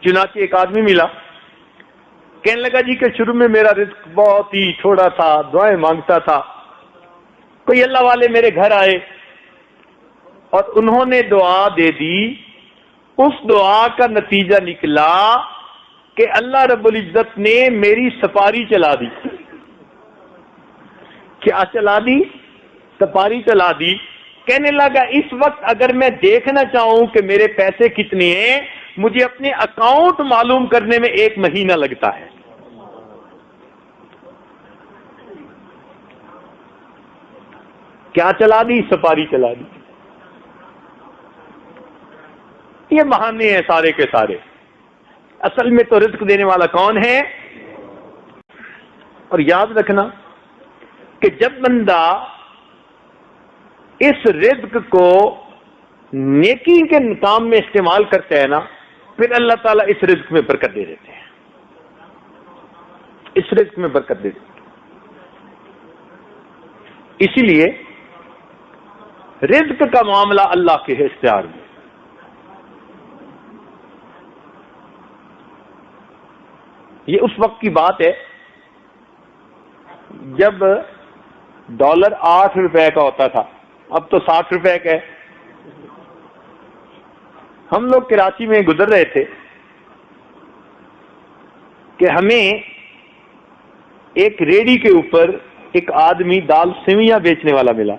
چنانچہ ایک آدمی ملا، کہنے لگا جی کہ شروع میں میرا رزق بہت ہی تھوڑا تھا، دعائیں مانگتا تھا، کوئی اللہ والے میرے گھر آئے اور انہوں نے دعا دے دی، اس دعا کا نتیجہ نکلا کہ اللہ رب العزت نے میری سپاری چلا دی۔ کیا چلا دی؟ سپاری چلا دی۔ کہنے لگا اس وقت اگر میں دیکھنا چاہوں کہ میرے پیسے کتنے ہیں، مجھے اپنے اکاؤنٹ معلوم کرنے میں 1 مہینہ لگتا ہے۔ کیا چلا دی؟ سپاری چلا دی۔ یہ بہانے ہیں سارے کے سارے، اصل میں تو رزق دینے والا کون ہے؟ اور یاد رکھنا کہ جب بندہ اس رزق کو نیکی کے کام میں استعمال کرتا ہے نا، پھر اللہ تعالیٰ اس رزق میں برکت دے دیتے ہیں، اس رزق میں برکت دے دیتے ہیں۔ اسی لیے رزق کا معاملہ اللہ کے اختیار میں۔ یہ اس وقت کی بات ہے جب ڈالر 8 روپے کا ہوتا تھا، اب تو 60 روپے کا ہے۔ ہم لوگ کراچی میں گزر رہے تھے کہ ہمیں ایک ریڑھی کے اوپر ایک آدمی دال سیویاں بیچنے والا ملا،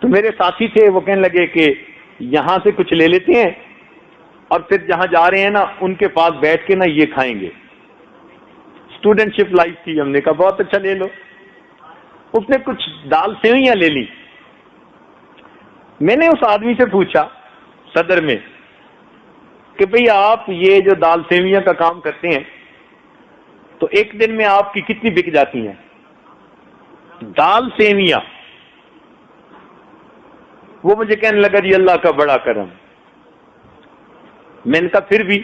تو میرے ساتھی تھے، وہ کہنے لگے کہ یہاں سے کچھ لے لیتے ہیں اور پھر جہاں جا رہے ہیں نا ان کے پاس بیٹھ کے نا یہ کھائیں گے۔ اسٹوڈنٹ شپ لائف تھی، ہم نے کہا بہت اچھا لے لو۔ اس نے کچھ دال سیویاں لے لی۔ میں نے اس آدمی سے پوچھا صدر میں کہ بھئی آپ یہ جو دال سیویاں کا کام کرتے ہیں تو ایک دن میں آپ کی کتنی بک جاتی ہیں دال سیویاں؟ وہ مجھے کہنے لگا جی اللہ کا بڑا کرم۔ میں نے کہا پھر بھی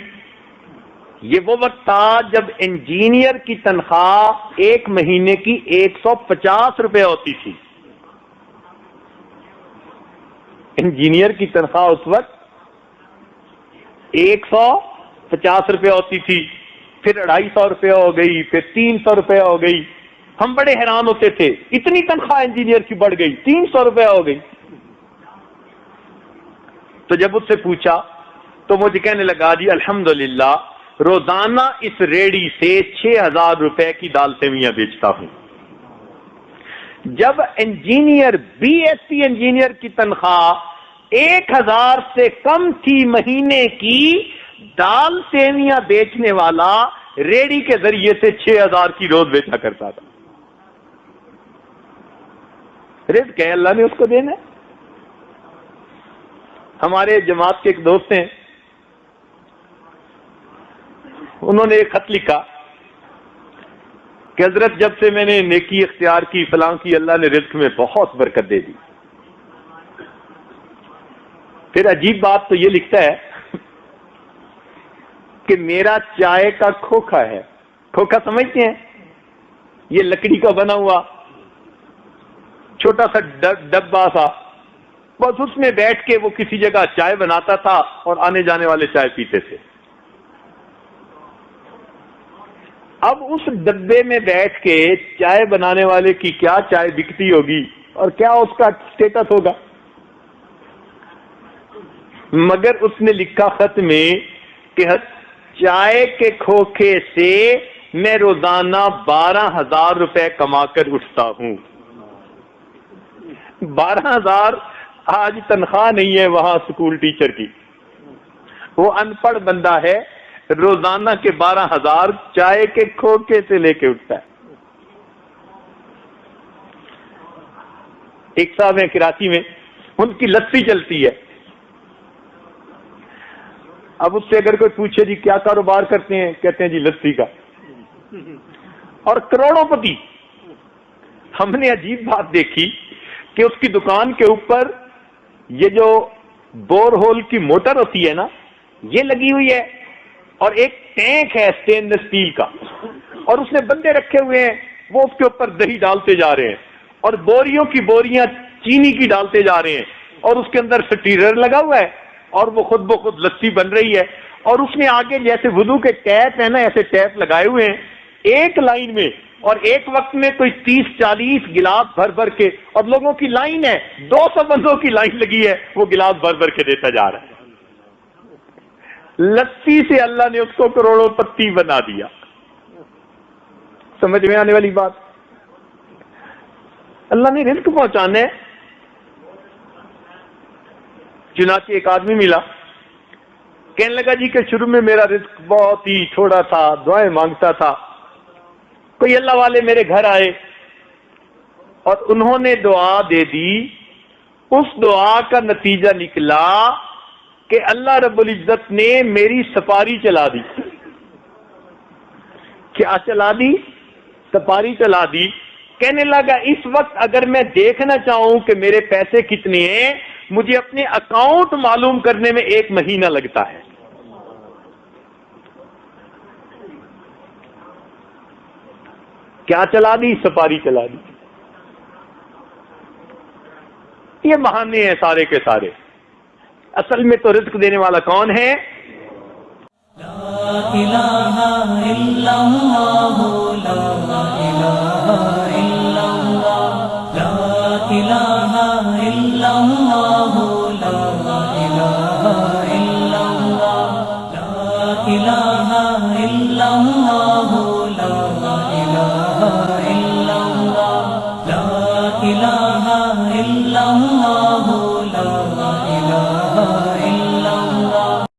یہ وہ وقت تھا جب انجینئر کی تنخواہ 1 مہینے کی 150 روپے ہوتی تھی۔ انجینئر کی تنخواہ اس وقت 150 روپے ہوتی تھی، پھر 250 روپے ہو گئی، پھر 300 روپے ہو گئی۔ ہم بڑے حیران ہوتے تھے، اتنی تنخواہ انجینئر کی بڑھ گئی، 300 روپے ہو گئی۔ تو جب اس سے پوچھا تو مجھے کہنے لگا جی الحمدللہ روزانہ اس ریڑھی سے 6000 روپے کی دال سیویاں بیچتا ہوں۔ جب engineer B S C engineer کی تنخواہ 1000 سے کم تھی مہینے کی، دال سیویاں بیچنے والا ریڑھی کے ذریعے سے 6000 کی روز بیچا کرتا تھا۔ رزق ہے، اللہ نے اس کو دینا ہے۔ ہمارے جماعت کے ایک دوست ہیں، انہوں نے ایک خط لکھا کہ حضرت جب سے میں نے نیکی اختیار کی فلاں کی، اللہ نے رزق میں بہت برکت دے دی۔ پھر عجیب بات تو یہ لکھتا ہے کہ میرا چائے کا کھوکھا ہے۔ کھوکھا سمجھتے ہیں؟ یہ لکڑی کا بنا ہوا چھوٹا سا ڈبہ سا، بس اس میں بیٹھ کے وہ کسی جگہ چائے بناتا تھا اور آنے جانے والے چائے پیتے تھے۔ اب اس ڈبے میں بیٹھ کے چائے بنانے والے کی کیا چائے بکتی ہوگی اور کیا اس کا سٹیٹس ہوگا، مگر اس نے لکھا خط میں کہ چائے کے کھوکھے سے میں روزانہ 12000 روپے کما کر اٹھتا ہوں۔ 12000 آج تنخواہ نہیں ہے وہاں اسکول ٹیچر کی، وہ ان پڑھ بندہ ہے، روزانہ کے 12000 چائے کے کھوکھے سے لے کے اٹھتا ہے۔ ایک صاحب ہیں کراچی میں، ان کی لسی چلتی ہے۔ اب اس سے اگر کوئی پوچھے جی کیا کاروبار کرتے ہیں، کہتے ہیں جی لسی کا، اور کروڑوں پتی۔ ہم نے عجیب بات دیکھی کہ اس کی دکان کے اوپر یہ جو بور ہول کی موٹر ہوتی ہے نا، یہ لگی ہوئی ہے، اور ایک ٹینک ہے اسٹین لیس اسٹیل کا، اور اس نے بندے رکھے ہوئے ہیں، وہ اس کے اوپر دہی ڈالتے جا رہے ہیں، اور بوریوں کی بوریاں چینی کی ڈالتے جا رہے ہیں، اور اس کے اندر سٹیرر لگا ہوا ہے، اور وہ خود بخود لسی بن رہی ہے، اور اس نے آگے جیسے وضو کے ٹیپ ہیں نا، ایسے ٹیپ لگائے ہوئے ہیں ایک لائن میں، اور ایک وقت میں کوئی 30-40 گلاس بھر بھر کے، اور لوگوں کی لائن ہے، 200 بندوں کی لائن لگی ہے، وہ گلاس بھر بھر کے دیتا جا رہا ہے۔ لسی سے اللہ نے اس کو کروڑوں پتی بنا دیا۔ سمجھ میں آنے والی بات؟ اللہ نے رزق پہنچانا ہے۔ چنانچہ ایک آدمی ملا، کہنے لگا جی کہ شروع میں میرا رزق بہت ہی تھوڑا تھا، دعائیں مانگتا تھا، کوئی اللہ والے میرے گھر آئے اور انہوں نے دعا دے دی، اس دعا کا نتیجہ نکلا کہ اللہ رب العزت نے میری سپاری چلا دی۔ کیا چلا دی؟ سپاری چلا دی۔ کہنے لگا اس وقت اگر میں دیکھنا چاہوں کہ میرے پیسے کتنے ہیں، مجھے اپنے اکاؤنٹ معلوم کرنے میں 1 مہینہ لگتا ہے۔ کیا چلا دی؟ سپاری چلا دی۔ یہ بہانے ہیں سارے کے سارے، اصل میں تو رزق دینے والا کون ہے؟ لا الہ الا اللہ، لا الہ الا اللہ، لا الہ الا اللہ، لا الہ الا اللہ، لا الہ الا اللہ،